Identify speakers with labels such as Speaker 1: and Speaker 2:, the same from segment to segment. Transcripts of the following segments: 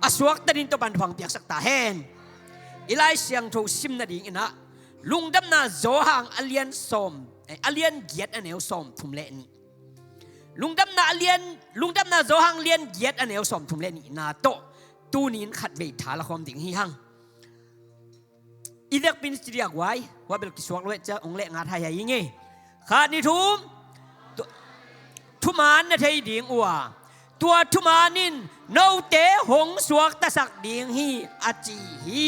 Speaker 1: aswak ta din to ban phang piak sak ta hen ilai siang tho sim na ding ina lungdam na zo hang alien som alien giat aneu som thum le ni lungdam na zo hang lien giat aneu som thum le ni na to tu nin khat ve tha la khom ding hi hangอีเด็กเป็นสิริยากไว้ว่าเป็นกิสวกเลยจะองเละงาไทยยังไงขาดนิทุมทุมานนะเทยดิ่งอัวตัวทุมานินโนเตหงสวกตะสักดิ่งฮีอาจีฮี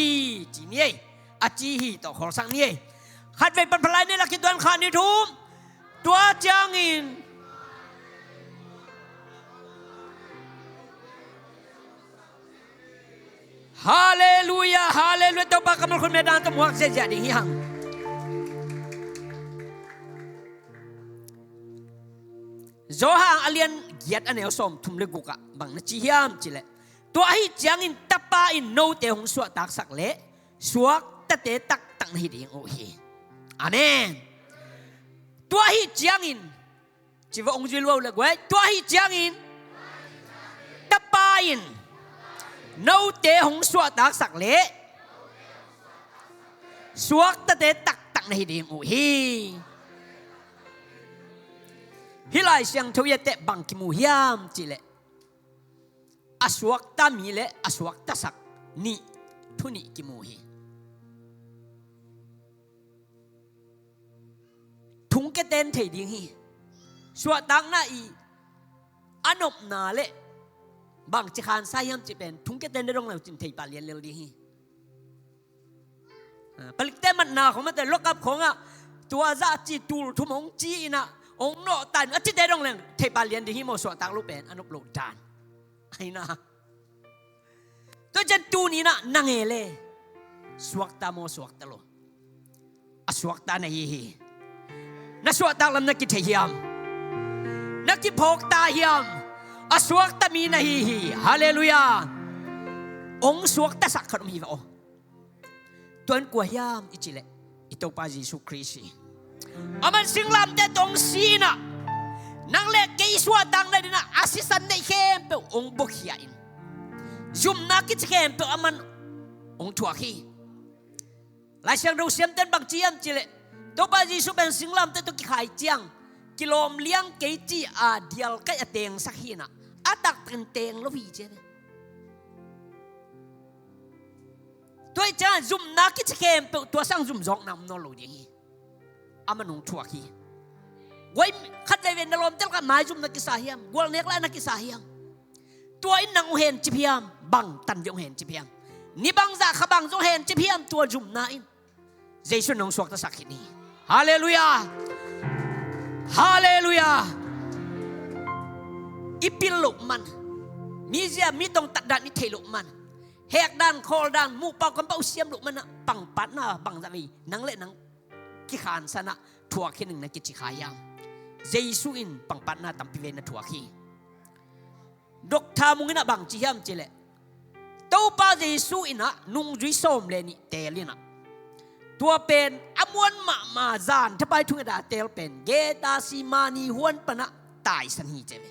Speaker 1: จีนี่อาจีฮีต่อของสังนี่ขัดไปเป็นพลายนี่ละคิดวันขาดนิทุมตัวจางอินฮาเลลูยาฮาเลลูยาตัวปากกำลังคนเมดานตัวหมวกเสียดียังโจหางอเลียนเกียรติอันเอวสมทุ่มเล็กุกะบังนัจิยามจิเลตัวให้จังอินตะปาอินโนเตหงสวกตักสักเละสวกตะเตตักตังหิดิงโอเฮอาเมนตัวให้จังอินจิวองจิลวาเลยกวยตัวให้จังอินตะปาอินโนเตหงสวกตักสักเละสวกตะเตตักตังหิดิงโอเฮฮิลายเสียงทวีเตะบังกิมูฮิยามจิเลอสวกตามีเลอสวกตาสักนี่ทุนิกิมูฮิทุงเกเตนเทดิงฮีสวตังนาอีอันอบนาเลบังจิขานสายามจิเป็นทุงเกเตนได้ลงแล้วจิมเทปาเลียนเลวดีฮีผลิตเต้มันนาของมันแต่ลกับของอ่ะตัวซาจีตูทุมงจีน่ะองโนตันอจิเตดงเลงเทปาเลียนดีฮิโมสวตังลูกเป็นอนุปโลดานไอ้นะตัวจันตูนี่นะนางเอเลสวกตาโมสวกตาโลอสวกตาในฮีนักสวกตาลำนักกิเทียมนักกิพกตาเฮียมอสวกตามีในฮีฮาเลลูยาองสวกตาสักขนมฮีวะตัวนั้นกลัวเฮียมอิจิเลอิโตปาจิสุคริสีอามันสิงลำแต่ตรงซีน่ะนังเล็กเกยสวดดังเลยนะอาศิสันในเข้มเปองบุกยาอินจุ่มนักกิจเข้มเปอามันองถั่วขี้หลายเสียงเราเสียมเต้นบางเจียมจิเลตัวปาจิสุเป็นสิงลำแต่ตัวกิขายเจียงกิโลมเลี้ยงเกยจีอาเดียลก็จะเตียงสักหิน่ะอาตักเตียงแล้ววีเจตัวจ้าจุ่มนักกิจเข้มเปตัวสร้างจุ่มจอกนำนอลูดีอามันงถั่วขี้ไว้ขัดใจเวนลมเจ้ากันหมายจุ่มนักกิสาเฮียมกวลเน็กและนักกิสาเฮียมตัวอินนังเห็นจิพิยมบังตันยงเห็นจิพิยมนี่บังจากขบังจงเห็นจิพิยมตัวจุ่มนาอินเจสุนงสวกตะสักขินีฮาเลลูยาฮาเลลูยาอีปิลลุมันมีเสียมีตรงตัดดันนิเทลุมันแหกดันคอดันมูเป่ากันเป่าเสียมลุมันนะปังปัดนะบังจะมีนังเล่นังกิขานสนะถั่วขี้หนึ่งในกิจขายามเจสุอินปังปัดนาตัมพิเวนะถั่วขี้ดอกทามุงนะบังจียามเจเลตัวป้าเจสุอินะนุ่งจุยส้มเลนี่เตลินะตัวเป็นอมวนมาจานถ้าไปทุ่งดาเตลเป็นเกตาซีมานีฮวนปนะตายสันฮีเจเล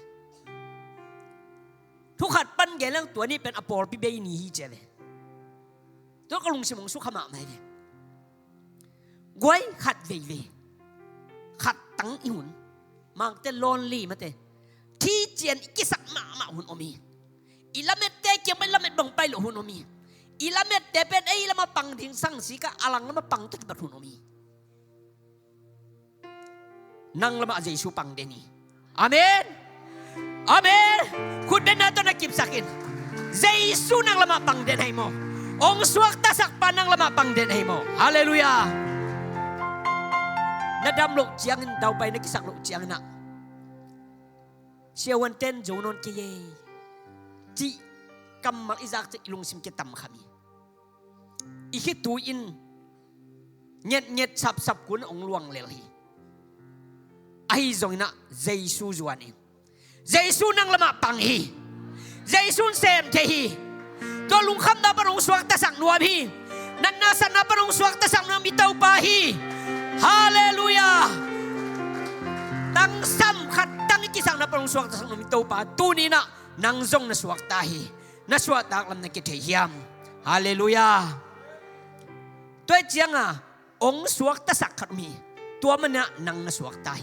Speaker 1: ทุกขัดปั้นเกลังตัวนี้เป็นอปอลปิเบนีฮีเจเลตัวก็ลุงสมองสุขมาไหมเนี่ยกวยขัดเวขัดตั้งอีหุ่นมังเตลอนลี่มาเตที่เจียนกิสักมาหุ่นอมีอีละเม็ดเตเกี่ยวไม่ละเม็ดบังไปหรือหุ่นอมีอีละเม็ดเตเป็นไอ้ละมาปังทิ้งสังสีกะอลังละมาปังตุกบัดหุ่นอมีนั่งละมาเจสุปังเดนีอาเมนอาเมนคุณเป็นนาตัวนักกิบสักินเจสุนั่งละมาปังเดนให้โมองสวกตาสักปานั่งละมาปังเดนให้โมฮาเลลูยานาดำลูกเจียงดาวไปนักสักลูกเจียงนะเชียวันเต้นจูนนกิเยจีกำมักอิจักจะลุงสิมเกตัมขมีอีคิดตูอินเงียดสับกุนองลวงเลลีไอจงนะเจสูจวนอินเจสูนั่งละมาปังฮีเจสูเซมเทฮีตัวลุงคำนับปนงสวกตะสังนัวพีนันนาสันนับปนงสวกตะสังนัวมิเตาปาฮีฮาเลลูยาตั้งซ้ำขัดตั้งกิสังนับปรงสวกตะสังมิโตปาตูนี้นะนางจงนะสวกตาฮี นัสวะตักลำนักกิเทียมฮาเลลูยาตัวเจียงองค์สวกตะสักขัดมีตัวมันน่ะนังนัสวกตาย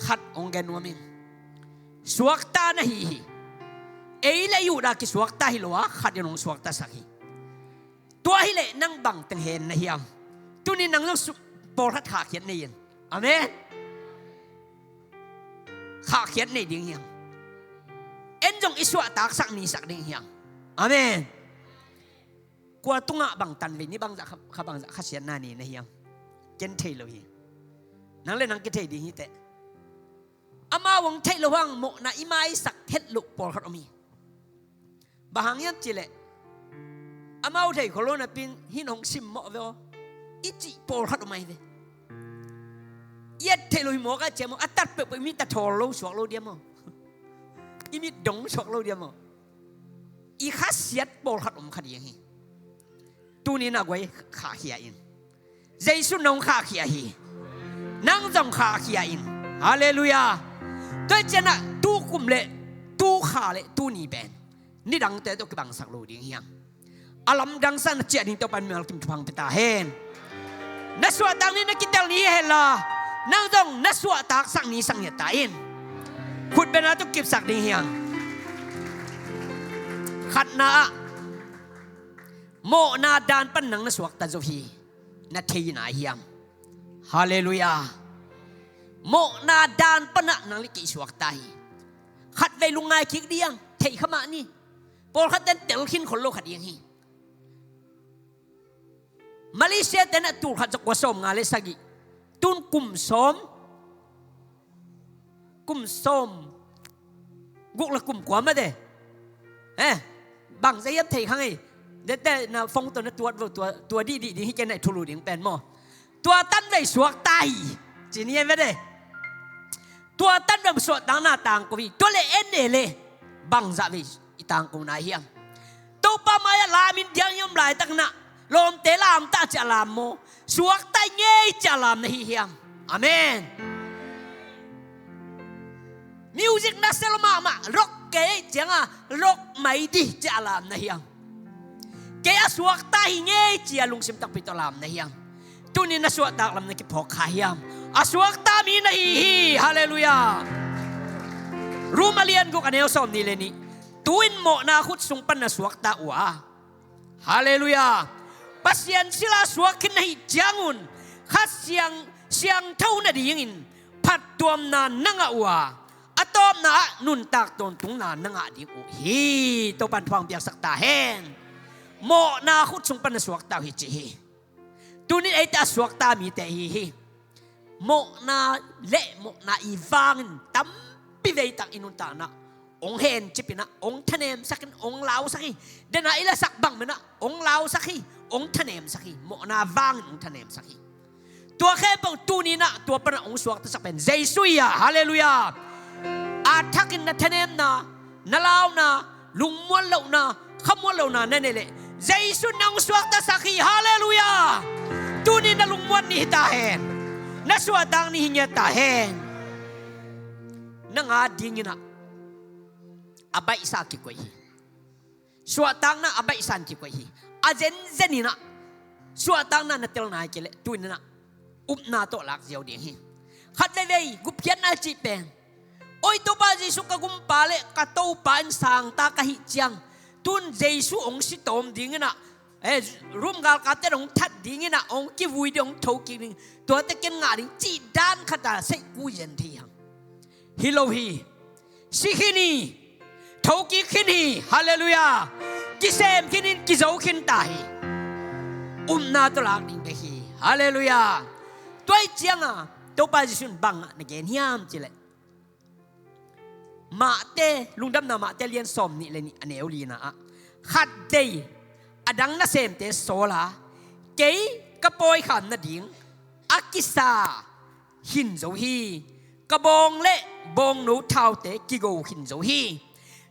Speaker 1: ขัดองค์แกนัวมิงสวกตานะฮีเอเลอยู่ดากิสวกตาฮิลัวขัดยนองสวกตาสักฮีตัวฮิเลนังบังตังเห็นนะเฮียมตัวนี้นังต้องปอรัดขาเขียนในยันอเมนขาเขียนในดิ่งเฮียมเอ็นจงอิสวะตากสักนี้สักดิ่งเฮียมอเมนกว่าตุงะบังตันเวนี่บังจะข้าบังจะข้าเสียนนานี่นะเฮียมเจนเทลฮีนังเล่นนังกิเทดิ่งฮีเตอามาวังเทลวังโมนาอิมาอิสักเฮ็ดลุปอลขัดอมีบางอย่างจิเลอามาอุทัยโคโลนาปินหินหงซิมโมเวออิจิปอลขัดอมีเวยัดเทลุยโมกะเจมอัตตัดเปิดไปมิตรทอโลสวกโลเดียมอิมิดงสวกโลเดียมอีข้าเสียดปอลขัดอมขัดยังฮีตัวนี้น่าไว้ขาเขียอินเจสุนงขาเขียฮีนั่งจงขาเขียอินฮาเลลูยาตัวเจนะตู้กุมเละตู้ขาเละตู้นีเป็นนี่ดังแต่ตัวกบังสักโลดิ่งเฮียงอาลัมดังสันเจดิ่งตัวปันเมืองกิมทุพังเปตาเฮนนัสวะตังนี่นักกิเตลนี้เฮล่ะนั่งจงนัสวะตักสักนี้สังเนตาอินขุดเป็นอะไรตัวกิบสักดิ่งเฮียงขัดนาโมนาดานปันนังนัสวะตาโจฮีนัทเทียนาเฮียงฮาเลลูยาโมนาดานปนักนังลิกิสวกไตขัดไปลุงไงคิกเดียงเทขมานี่ปอลขัดเต้นเตลขินคนโลขัดยังฮีมาเลเซียเต้นตูขัดจากวัสมงาเลสกิตุนกุมสมกุกละกุมกว่ามาเด้บังใจยับเทขังไงเด็ดแต่น่ะฟงตัวนั้นตัวดีที่แกไหนทุลุดิ่งเป็นหม้อตัวตั้นได้สวกไตจีนี่ไม่ได้ตัวตั้นแบบสวดต่างหน้าต่างกูวีตัวเล่นเลยบังจะวิอีต่างกูนายเฮียมตัวป้ามายลามินยังยมหลายตั้งน่ะลมเตลามตาจะลามโมสวกไตเงยจะลามนะเฮียมอาเมนมิวสิกนักเซลมาร็อกเกยจังร็อกไม่ดีจะลามนะเฮียมเกยสวกไตเงยจะลุงซิมตักปิตลามนะเฮียมตัวนี้นัสวะตักลำนักพอขายามอสวกตามีนะฮีฮาเลลูยารู้มาเรียนกูกันเอลสอมนี่เลยนี่ตุนโมนาขุดสุงปันนัสวกตาอัวฮาเลลูยาปัสยันศิลาสวกขึ้นให้จังุนขัดเสียงเท่านาดียิงพัดตัวมนานังอัวอะตอมนานุนตากตนตุงนานังอดีอุฮีตัวปันฟังเปียกสักตาแห้งโมนาขุดสุงปันนัสวกตาฮิจิฮีตัวนี้ไอ้ตาสวกตามีแต่ฮีโมนาเละโมนาอีวางตั้มปิเวตักอินุตานะองเห็นจิปินะองทะเนมสักองลาวสักเดนไอละสักบังมันนะองลาวสักองทะเนมสักโมนาวางองทะเนมสักตัวแค่ปงตัวนี้นะตัวปนองสวกตะสักเป็นเจสุยาฮาเลลูยาอาทักินนะทะเนมนะนลาวนะลุงมวลเหล่านะขมวลเหล่านะนั่นเองเจสุนองสวกตะสักฮาเลลูยาตัวนี้นะลุงมวลนี่ตาเห็นนัสวะตังนี่เงียตาเห็นนังอาดิ่งนะอาบัยสักกี่กว่าฮีสวะตังนะอาบัยสันกี่กว่าฮีอาเจนนี่นะสวะตังนะนัตเตลนายเกลตุนนะอุปนาโตลักเจียวดิ่งฮีขัดเลยกุบเพียนนาจีเป็นโอ้ยตัวป้าเจสุกกุมปาเลกะโตปานสังตากะฮิจังตุนเจสุองสิตอมดิ่งนะรุมกาลกาเตรงทัดดิ่งนะองกิวุยดงทอกิงตัวตะเกนงาดิ่งจีด้านขัดเสกกุยันทีหังฮิโลฮีสิขินีทอกิขินีฮาเลลูยากิเซมขินินกิโจขินตาฮีนาตลักดิ่งเบฮีฮาเลลูยาตัวเจียงตัวป้าจิสุนบังนะเกนยามจิเลมาเตลุงดำนามาเตเลียนสมนี่เลยนี่อันเอวลีนะขัดเดยอดังน่าเสมเตโซลาเกยกระปอยขันน่ะดิ่งอากิซาหินโจฮีกระบองเละบองหนูเท้าเตกิโกหินโจฮี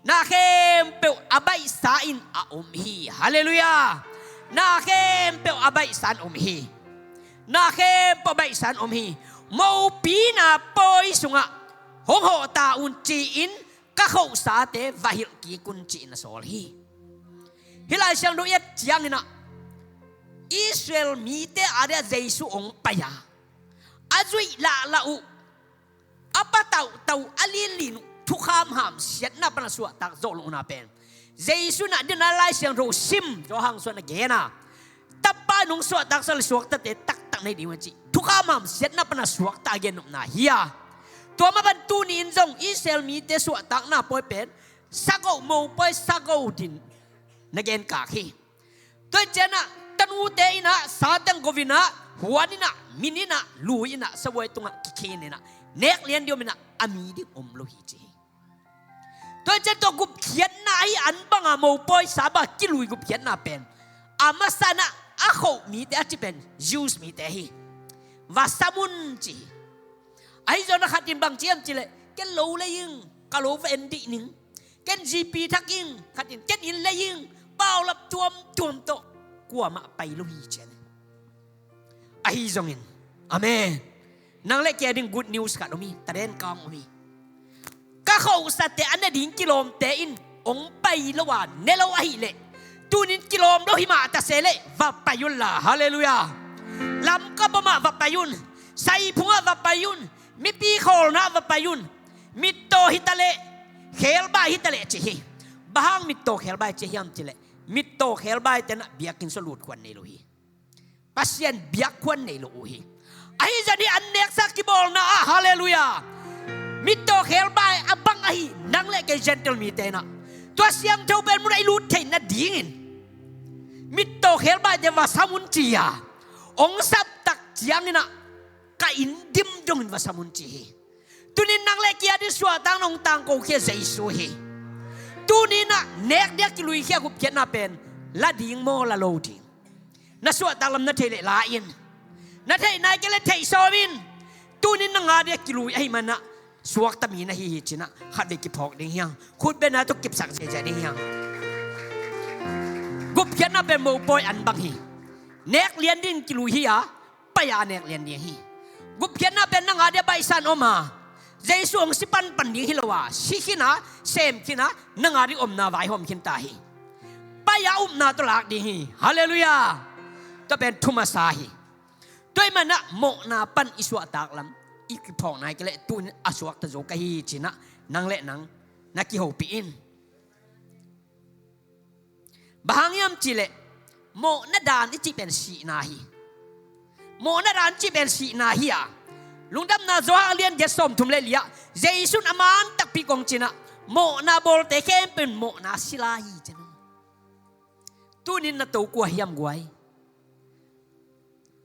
Speaker 1: นาเข้มเปวอาบัยสาอินอาอมฮีฮาเลลูยานาเข้มเปวอาบัยสานอมฮีนาเข้มเปวอาบัยสานอมฮีโมปีนาปอยสุงะหงโหตาอุนจีอิน ก็เขาสาเตวาหิลกีกุนจีนสอลฮีฮิลายเชียงดูเอ็ดจียงนี่นะอิสราเอลมีเตอาเดียเจสุองปยาอาจุยละอูอัปเตาอลิลินทุกขามหามเสียนับนาสวตักโจลงนาเป็นเจสุน่ะดินอะไรเสียงรู้ซิมโจหังส่วนนักเกน่ะตับป้านุ่งสวตักสลสวกตัดเตตักในดีวันจีทุกขามหามเสียนับนาสวกตาเกนุนาเฮียตัวมาบรรทุนินจงอิสราเอลมีเตสวตักนาป่วยเป็นสักเอาโมป่วยสักเอาดินนักเกนกาคีตัวเจน่ะตันูเตอินะสาตังกวินะหัวนี่นะมินินะลุยนะสวยตรงกิเคนี่นะเนกเลียนเดียวมินะอามีดิอมโลหิตจีตัวเจตัวกุบเขียนนะไออันบังอาโมป่วยสาบะกิลุยกุบเขียนนะเป็นอามาสนะอาโคมีเตอจิเป็นยูสมีเตฮีวาสมุนจีไอ้เจ้านักขัดยินบางเจียมจีเลยแกโลเลยยิงกะโลเวนดีหนึ่งแกจีปีทักยิงขัดยินแกอินเลยยิงเป่าลับจวมโตกลัวมาไปลุยเจนไอ้จงอินอเมนนั่งเล็กแกดึง good news กันมีแต่เด่นกองมีก็เขาสัตย์อันนั้นดิ้งกิโลมเตอินองไปละวันเนลวะฮิเลตูนินกิโลมโดหิมาตะเซเลวับไปยุนละฮาเลลูยาลำก็ประมาวับไปยุนใส่พุงวับไปยุนมิปีโคลนะวับไปยุนมิโตฮิตะเลเขลบายฮิตะเลเจฮีบางมิโตเขลบายเจฮีอัมเจเลมิโตเขลบายแต่นะเบียกินสลุดควันเนลุฮีปัสยันเบียควันเนลุฮีไอ้จะนี่อันเน็กสักกิบอลนะฮาเลลูยามิโตเขลบายอับังไอนั่งเล็กเจนเทลมีเตนะตัวเสียงเท่าเป็นมุนไอรูดเทนนะดิ้งมิโตเขลบายเดว่าสมุนจียองสับตักเจียงนี่นะก็อินดิมจงว่าสมุนจีตุนินนั่งเล็กยาดิสวาตังนงตังโกเขเจสุฮีตุนินนะเน็กเดียกิลุยเขียกุบเขียนนะเป็นละดิ้งโมละโลดิ้งนัสวาตังลำนัทเทเลลาอินนัทเทนายเกลเทโซวินตุนินนั่งอาเดียกิลุยไอ้มันนะสวกตมีนะฮีจินะขัดเด็กกิพอกดิ้งยังขุดเป็นนะตุกกิบสังเจเจดิ้งยังกุบเขียนนะเป็นโมปอยอันบังฮีเนกเลียนดิ้งกิลุยฮีอะไปยาเนกเลียนดิ้งฮีกุบเขียนนะเป็นนั่งอาเดียใบสันออกมาเจสวงสิปันปันดิ้งฮีละวะสิขินะเซมขินะนั่งอาดิอมนาไว้หอมขินตาฮีไปยาอุมนาตลากดิ้งฮีฮาเลลูยาก็เป็นทุมาสาฮีด้วยมันนะโมนาปันอิสวะตากลำอีกพองนายก็เลยตุนอสวกตะโจกะฮีจินะนังเละนังนักกิโฮปีอินบางยามจิเลโมนาดานอิจิเป็นสีนาฮีโมนาดานจิเป็นสีนาฮีอะลุงดำนาโจฮาเลียนเจสอมทุมเลลียเจสุนอามานตักปีกงจินะโมนาบอลเตเข้มเป็นโมนาศิลาฮีจินะตุนินนาตัวกว่าฮิมกวย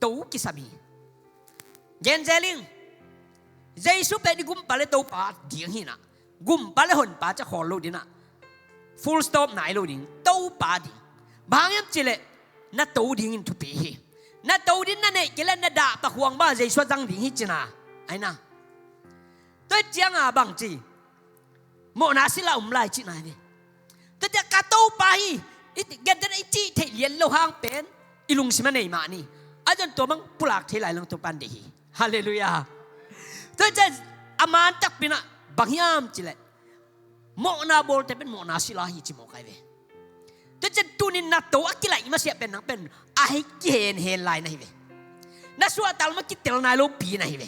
Speaker 1: ตัวกิสามีเย็นเจลิงเจสุเป็นกุมปะเลตัวป่าดิ้งหินะกุมปะเลหนป่าจะขอโลดินะ full stop ไหนโลดิ้งตัวป่าดิ้งบางอย่างจิเลนัดตัวดิ้งทุปีฮีนัดตัวดิ้งนั่นเองกิเลนนัดด่าปะห่วงบ้าเจสุจังดิ้งฮิจินะไอ้น่ะตัวเจียงอ่ะบางจีโมนาศิลาไลจินะเนี่ยตัวจะกัดตัวป่าฮีอีกเกิดอะไรจีเทียนโลหางเป็นอีลุงสิมันไหนมานี่อาจารย์ตัวมังปลากเทไหลลงตัวปันเดียฮาเลลูยาตัวจะอามานตักปีน่ะบางยามจิเลโมนาบอลแต่เป็นโมนาศิลาฮิจิโมไกเวตัวจะตุนินนัดตัวกิเลสมาเสียเป็นนังเป็นอาฮิเกนเฮนไลน์นะฮิเวนัสวาตัลมาคิดเตลนายโลปีนะฮิเว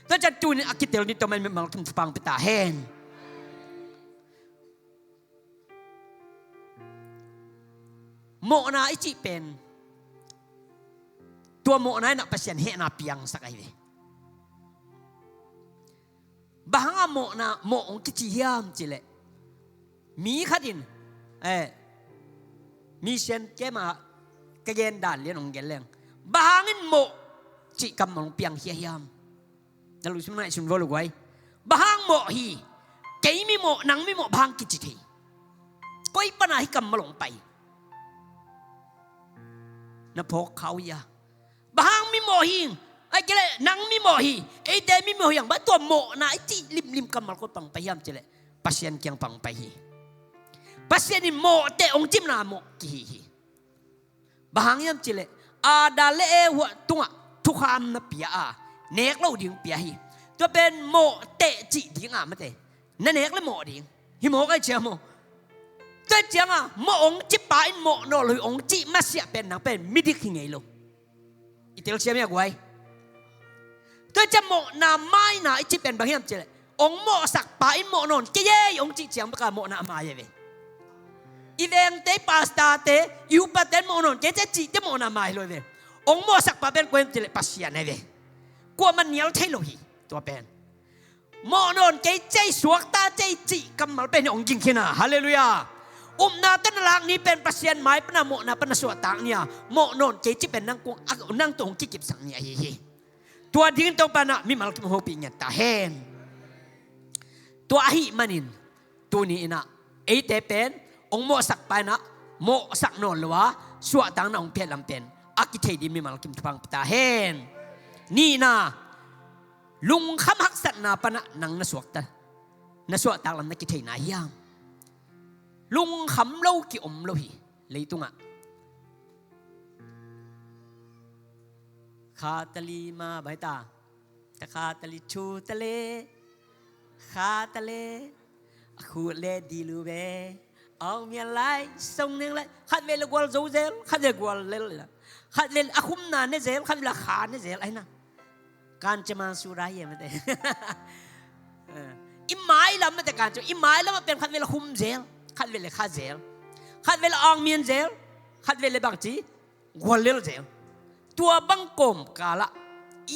Speaker 1: ตัวจะตุนินอาคิดเตลนี่ตัวมันมันทุ่มฟังไปตาเฮนโมนาอิจิเป็นตัวโมนานักเปอร์เซ็นต์เฮนาเปียงสักไอเวบางโมนาโมองกิจิยามจิเลมีขัดินมีเชนแกมากระเกนด่านเลี้ยงองเกลเลงบางอินโมจิกำมองเปียงเฮียามจะรู้สึกไหมชุนวอลไว้บางโมฮีเกยมีโมนังมีโมบางกิจิทีก็อีปนาฮิกำมาลงไปนับพกเขาอย่าบางมีโมหิงไอ้เจเลนังมีโมหิไอ้เดมีโมหิงบ้าตัวโมนะไอ้จีริมกำมัลก็ปังไปยามเจเลปัสยันเกียงปังไปฮีปัสยันนี่โมเตองจิมนาโมกีบางยามเจเลอาดาเลหัวตัวทุกคำนับเปียเนกเราดิ่งเปียฮีตัวเป็นโมเตจีดิ่งไม่เตนั่นเนกเลยโมดิ่ง ฮิโมก็เชื่อโมแต่จังอ่ะโมองจิปายโมโนเลยองจิมาเสียเป็นนังเป็นมิดิขิงไงลูอีเตลเชื่อไหมกูไอ้แต่จะโมนาไม่นาจิเป็นบางอย่างเจเลยองโมสักปายโมนนเจ๊องจิจังประกาศโมนามาเย่อีเวงเตปาสตาเตยูปะเตโมนนเจ๊จิเตโมนามาเลยเว้องโมสักปาเป็นกวนเจเลยปัสยาเนี่ยเว้กลัวมันเหนียวเทโลหีตัวเป็นโมนนเจ๊ใจสวกตาใจจิกำมันเป็นองจริงขึ้นนะฮาเลลูยานาตันหลังนี้เป็นประเสียนไม้ปนาโมนาปนาสวดต่างเนี่ยโมนนเจ๊จิเป็นนั่งกงนั่งตรงกิจสังเนี่ยตัวดิ้งตัวปนามีมาลกิมโฮปิญญาตาเฮนตัวอาหิมันินตัวนี้นะเอเตเป็นองโมสักไปนะโมสักนนหรือว่าสวดต่างนะองเพียรลำเป็นอากิเทดีมีมาลกิมทังตาเฮนนี่นะลุงคำหักสัตนาปนะนังนสวกตานสวดต่างลำนักกิเทนายามลุงคำเล่ากี่อมเล่าหีเลยตุงะคาตลีมาใบตาตะคาตลีชูตะเลคาตะเลคูเลดีลูเบเอาเมียไล่ส่งหนึ่งเลยขัดเวลกวลโจเซลขัดเวลกวลเล่ละขัดเวลอาคุมนาเนเซลขัดเวลขาเนเซลไอ้นะการจะมาสุรายยังไม่ได้อิมไม้แล้วไม่แต่การจะอิมไม้แล้วมันเป็นขัดเวลคุมเซลขัดเวลข้าเซลขัดเวลอองเมียนเซลขัดเวลบางจีกวลเลลเซลตัวบังกลมกาละ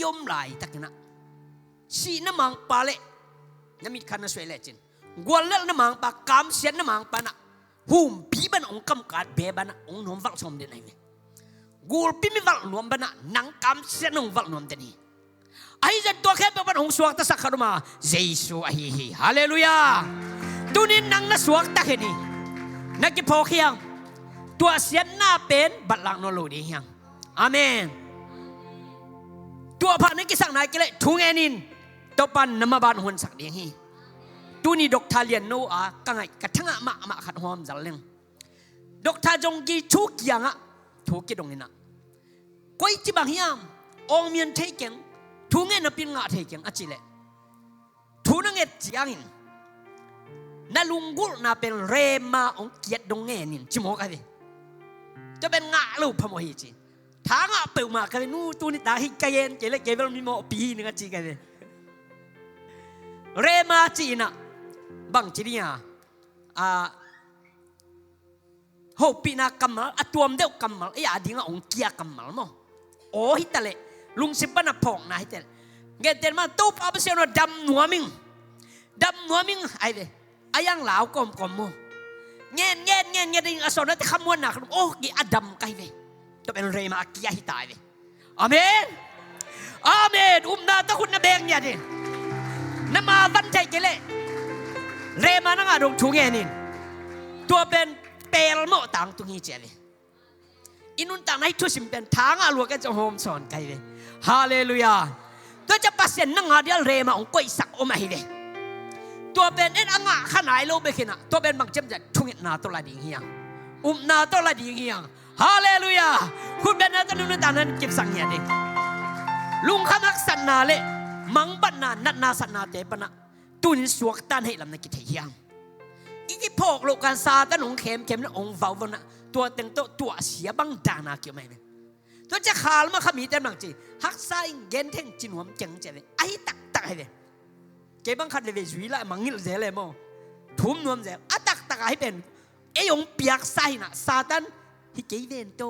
Speaker 1: ยมไหลตักนะสีน้ำมังปาเล่น้ำมีขันสวยเลยจินกวลเลลน้ำมังปากามเสียนน้ำมังปานะหุ่มปีบันองกำกาดเบบานะองนวมวักสมเดนไอเวกูปีมีวักนวมบานะนังกามเสียนองวักนวมเดนีไอ้เจ้าตัวแค่เป็นองสวกตะสักขรุมาเยซูไอ้ฮาเลลูยาตัวนี้นังน่ะสวกตะเฮนีนักกิพอเขียงตัวเสียนหน้าเป็นบัดหลังนโลดีเฮียงอาเมนตัวพระนักกิสังนายกิเลทุงเอนินตัวปันนมาบานหุ่นสักเดียงฮีตัวนี้ดอกทาเลียนโนอากังไงกระทั่งอะมาขัดหอมจัลเลงดอกทาจงกีทุกอย่างอะทุกกี่ดงนี่นะก้อยจีบางเฮียงองเมียนเทเกงทุงเงินเป็นงาเทเกงอจิเลทุนังเอ็ดจียงอินนาลุงกุลนาเป็นเรมาองเกียดดงเงินินจิโมกันดิจะเป็นงาลูกพมหิจีทางอ่ะเปิดมากันนู่ตัวนี้ตาหิกเย็นเจริญเกเวลมีโมปีนึงจีกันเลยเรมาจีน่ะบางจีเนี่ยโฮปีน่ะกำมัลตัวมันเดียวกำมัลไอ้อาดิ้งอ่ะองเกียกำมัลมั้งโอ้ฮิตะเล่ลุงสิบปนับพองนะฮิตะเงี้ยเดินมาตู้ป้าเปเสียโนดำหัวมิงไอ้เด้ไอ้ยังเหลากลมมั้งเงี้ยดิ้งอสรนั่นที่ขมวนหนักโอ้กี่อดำไกเว้จะเป็นเรมากิยาฮิตายเลยอาเมนนาตะคุณนเบงเนี่ยดินมาวันใจเกเลยเรมานั่งอารมณ์ทุงเงินินตัวเป็นเปลโมต่างตุงี้เจเลยอินุนต่างให้ทุสิมเป็นทางอาลัวกันจะโฮมสอนไกเลยฮาเลลูยาตัวจะปัสเซนนั่งอาเดียลเรมาองก้อยสักอมาฮิเลยตัวเป็นเอ็นอ่างขนายโลเบกินะตัวเป็นบางเจมจะทุงเงินนาตัวละดิ่งเฮียงนาตัวละดิ่งเฮียงฮาเลลูยาคุณเป็นนักนุนตานั้นเก็บสังเกตดิลุงขมักสันนาเล่มังบันนานัดนาสันนาเตปนะตุนสวกตันให้ลำนักกิจเฮียงอีกพวกโลกันซาตันองเข้มนั้นองเฝ้าวันนะตัวเต็งตัวเสียบังดานาเกี่ยวไหมเนี่ยตัวจะขาลมาขมีเต็มหลังจีฮักไซเกนเทงจินหัวจังเจเลยไอ้ตักให้เลยเก็บบังคัดเลยจุยละมังงิลเจเลยมั้งทุ่มนวมเจอะตักให้เป็นไอ้องเปียกไซน่ะซาตันฮิเกเวนโต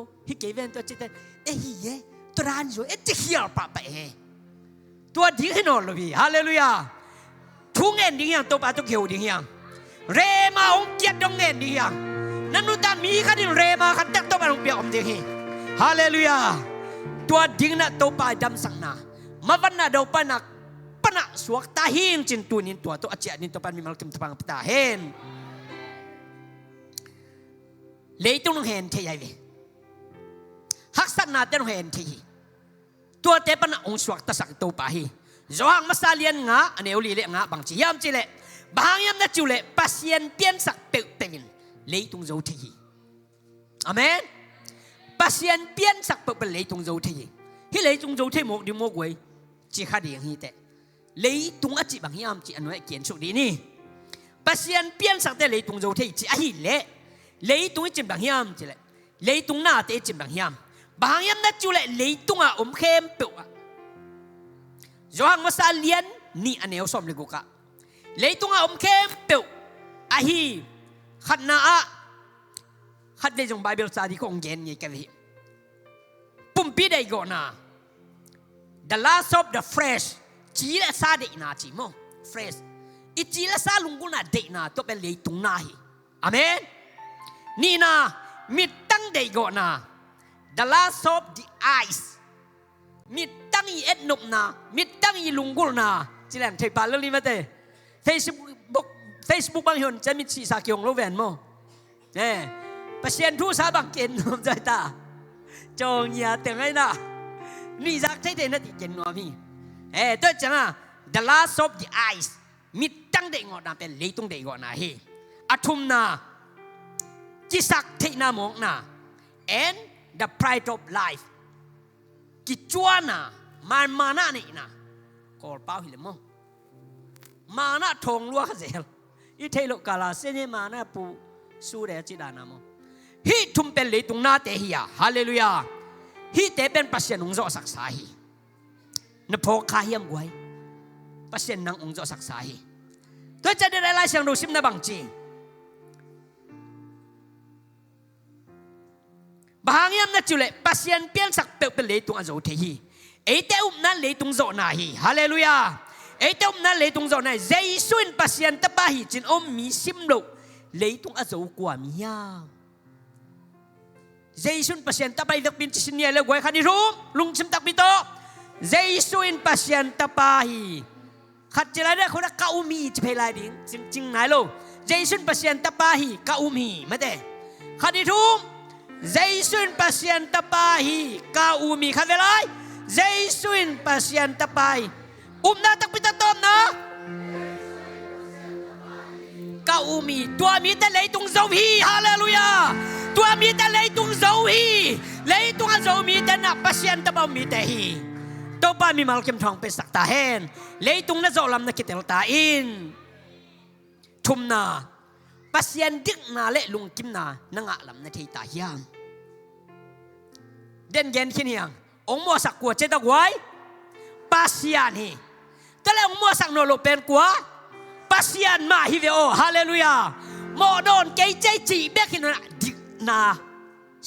Speaker 1: จิตเอ้ยตัวร้านอยู่เจ๊เขียวปะไปตัวดิ้งให้นอนเลยพี่ฮาเลลูยาทุ่งเงินดิ้งยังตัวปลาตัวเขียวดิ้งยังเรมาองเกียดดงเงินดิ้งยังนั่นนู่นตามีขันดิ้งเรมาขันตักตัวปลาองเปียกอมดิ้งฮาเลลูยาตัวดิ้งน่ะตัวปลาดำสังนามาวันน่ะเดาปนักสวกตาหินจินตัวนินตัวอาเจียนินตัวปลามีมาลกิมตะปังตาเฮนเลยต้องเห็นเทียเลยฮักษณะเต้นเห็นทีตัวเตปนะองสวกตะสักตัวไปจวงมาซาเลียนงาอันนี้อุลีเละงาบางทียามจีเละบางยามนั่นจูเละปัสยันเปลี่ยนสักเปวินเลยต้องโจทีอเมนปัสยันเปลี่ยนสักเปเลยต้องโจทีที่เลยต้องโจทีหมกดิโมกไว้จีขาดีอย่างนี้แต่เลยต้องอจิบางยามจีอันไว้เขียนสุดดีนี่ ปัสยันเปลี่ยนสักแต่เลยตรงเราที่จีอาหิเล่เลยตรงจิมบังยามจีเล่เลยตรงหน้าเตจิมบังยามบางยามนั่นจูเล่เลยตรงอมเข้มเปียวจางมาซาเลียนนี่อันเอวสมเลยกูกะเลยตรงอมเข้มเปียวอาหิขัดหน้าขัดในจงไบเบิลซาดีของเย็นยี่กันที่ปุ่มปีได้ก่อนนะ the last of the fresh จีและซาเดน่าจีโม fresh อีจีและซาลุงกุน่าเดน่าตัวเป็นเลยตรงหน้าฮีอเมนนี่นะมิดตั้งได้ก่อนนะ the last of the eyes มิดตั้งอีเอ็ดนบนะมิดตั้งอีลุงกุน่าจีแหลมเทปาเรื่องนี้มาเต้ Facebook บางคนจะมีชีสาเกียงโลเวนโมเนี่ยประเทศทูสาบังเกนนมใจตาจงอย่าเตือนให้นะนี่รักใช่เด่นนะที่เจนนัวพี่ตัวจังอ่ะ the last of the eyes มิดตั้งเด็กงอนาเป็นเลยตรงเด็กงอนาเฮอัทุมนากิสักเทนามองนา and the pride of life กิจวานามานานี่นะกอลเป้าหิเลมงมานาทงลัวเซลอีเทโลกาลาเซเนมานาปูสู้เดจิดานามงฮีทุมเป็นเลยตรงหน้าเตฮียฮาเลลูยาฮีเตเป็นปัสเซนองโจสักสาฮีนพอคาเฮียมไว้ปัสเซนนังองโจสักสาฮีตัวจะได้ไล่เสียงรู้ซิมนะบางจีบางยามนั่นจุเลยปัสเซนเปลี่ยนสักเป็นเลยตรงอันโจเทฮีเอเตอุมนั้นเลยตรงโจนาฮีฮาเลลูยาเอเตอุมนั้นเลยตรงโจนาเจสุนปัสเซนตะบาฮีจินอมมีซิมโลเลยตรงอันโจกว่ามียาJason pasien tapay dakpin sinya le goi khani rum lungsim takbito Jason pasien tapahi khat chela da khona kaumi chpelai ding ching nai lo Jason pasien tapahi kaumi mate khani rum Jason pasien tapahi kaumi khavelai Jason pasien tapai na takpita tom na kaumi tua mi ta lei tung zau hi hallelujahตัวมีแต่เลยตุงโจฮีเลยตุงโจมีแต่นับปัสยันตะบ่มีแต่ฮีตัวป้ามีมัลเข็มทองเป็นสักตาเฮนเลยตุงน่ะโจลำนักกิเตลตาอินทุมนาปัสยันดิกนาเละลุงกิมนานังอะลำนักที่ตาเฮียมเด่นเย็นขี้เนียงองมัวสักกัวเจตกไว้ปัสยันฮีแต่แล้วองมัวสักโนโลเป็นกัวปัสยันมาฮิเวโอฮาเลลูยาโมโดนเกยใจจีเบกินนา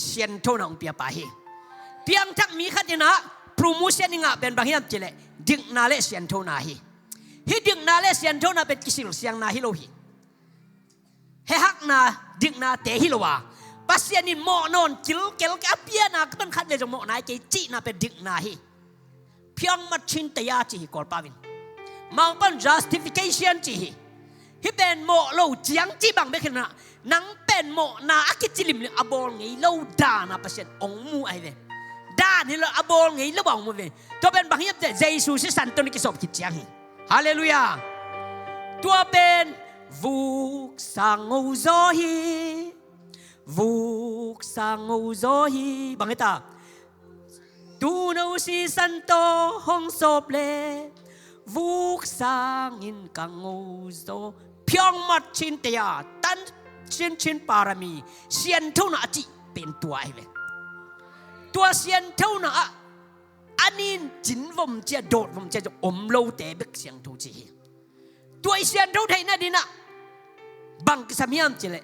Speaker 1: เชียนโทนองเปียปาฮีเพียงทักมีขัดนะโปรโมชั่นนี่งะเป็นบางอย่างเจเลดึงนาเลเชียนโทนาฮีฮิดึงนาเลเชียนโทนาเป็นกิสิลเสียงนาฮิโลฮีเฮฮักนาดึงนาเตฮิโลวาปัสยานินโมนอนกิลเกลกับเปียนาก็เป็นขัดเลยจะโมนายเกจินาเป็นดึงนาฮีเพียงมัดชินเตียจีฮีกอลปาวินมังเป็น justification จีฮีฮิเป็นโมโลจียงจีบังเบกินะนังเป็นโมนาอักจิลิมเนี่ยอบอลไงเล่าด่านะประเสริฐองมูไอเวด่านี่เราอบอลไงเล่าบอกมูเวตัวเป็นบางอย่างแต่เยซูสิสันตัวนี้กิสอบกิจยังฮาเลลูยาตัวเป็นวุกสังโอโซฮีวุกสังโอโซฮีบางอย่างตาตูโนสิสันโตฮงศพเลวุกสังอินกังโอโซเพียงมัดชินเตียตันชินปารามีเสียนเท่านั้นจีเป็นตัวไอ้เว้ตัวเสียนเท่านั้นอันนี้จินวมเจ้าโดดวมเจ้าจะอมโลเตบิกเสียงทุจีตัวเสียนเท่าไทยนั่นดินะบังกิสามียมเจเล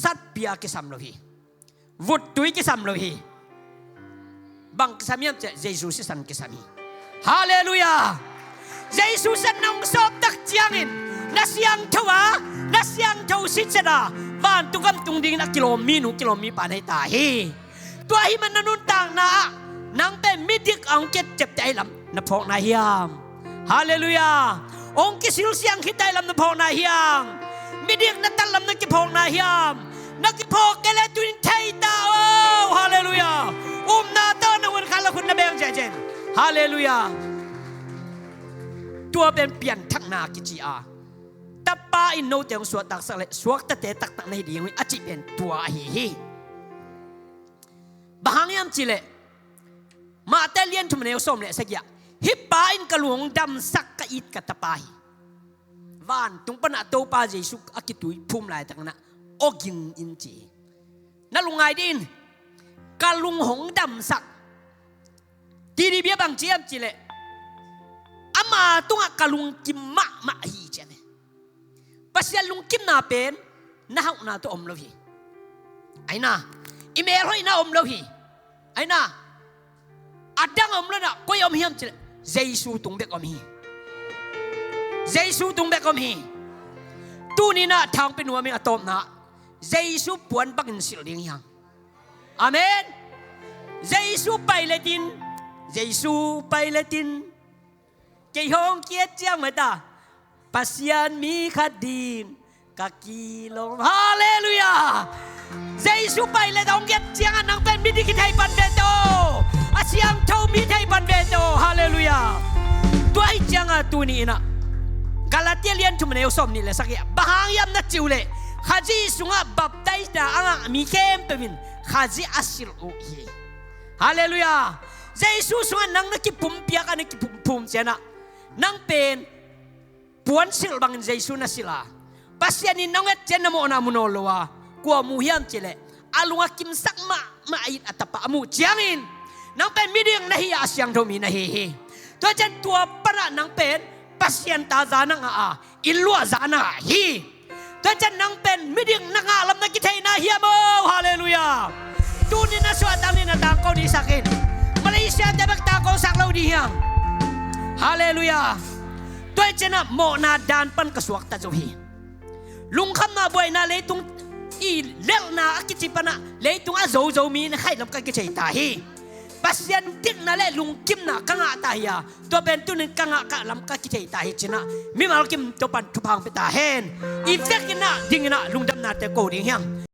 Speaker 1: สัตเปียกิสามโลหีวุฒตุยกิสามโลหีบังกิสามียมเจเยซูสิสันกิสามีฮาเลลูยาเยซูสันนองสอบตักเจียงินนัสยังเทวานัสยังเทวสิจดาบ้านตุกำตุงดิ่งนักกิโลมีปานให้ตาฮีตัวฮีมันนุนต่างนะนังเป็นมิดิกองเจ็บใจลำนับพอกนายยามฮาเลลูยาองกิสิลเสียงคิดใจลำนับพอกนายยามมิดิกนัตัลลำนักกิพอกนายยามนักกิพอกเกลตุนไทยตาโอฮาเลลูยานาตอนวันคันละคุณนเบงเจเจนฮาเลลูยาตัวเป็นเปลี่ยนทักนากิจิอาตับปาอินโนเตียงสวดตักสักเลยสวดตะเตตักตักในดีวิอาจิเป็นตัวฮีบางยามจิเลมาแต่เลียนทุมเนวส้มเลยสักอย่างฮิปปาอินกะหลวงดำสักกะอิดกะตะปาฮี van tung pana to pa Jesu akitui phum lai tak na ogin in chi na lungai din kalung hong dam sak ti di bia bang chiam chi le ama tunga kalung kim ma ma hi chane pasya lung kim na pen na hau na to om lo hi aina email hoi na om lo hi aina adang om lo na ko om hiam chi Jesu tung bek om hi Jesu tung bek om hi tu ni na thang pe nuwa mi atom na Jesu puan bangin sil ding yang amen Jesu pai le tin Jesu pai le tin ke hong kiet chiang mai ta pasian mi khadin ka kilom hallelujah Jesu pai le dong kiet chiang anang pen mi di ki thai pan de to asiang thau mi thai pan de to hallelujah tuai chiang a tu ni na Galatia lian tu meneu som ni le sakya bahang yam na chiu le khaji sunga baptize da anga mi kem pemin khaji asil o hi hallelujah Jesu sunga nang na ki pum pia ka na ki pum chena nang pen puan sil bang Jesu na sila pasya ni nang et chen mo na munolowa kwa mu hiam chile alunga kim sak ma ait atapa amu chiangin nang pen miding na hi asyang thomi na hi to chen tua para nang pen pasien ta zana nga ilwa zana hi to chen nang pen miding na nga lam na kitay na hiamo hallelujah tu ni na suat ang ni na tangko ni sakin Malaysia dabak tako saklaw di hiyang hallelujah to chen na mo na dan pan kaswak ta zohi lungkham na boy na leitung i lel na akitsipa na leitung a zo zo mi na khai lam ka kitay ta hi pasyan tik na le lung kim na kanga tahiya to ben tu nin kanga ka lam ka kitay tahi china mi mal kim to pan thupang pe ta hen i vek na ding na lung dam na te ko ding hyang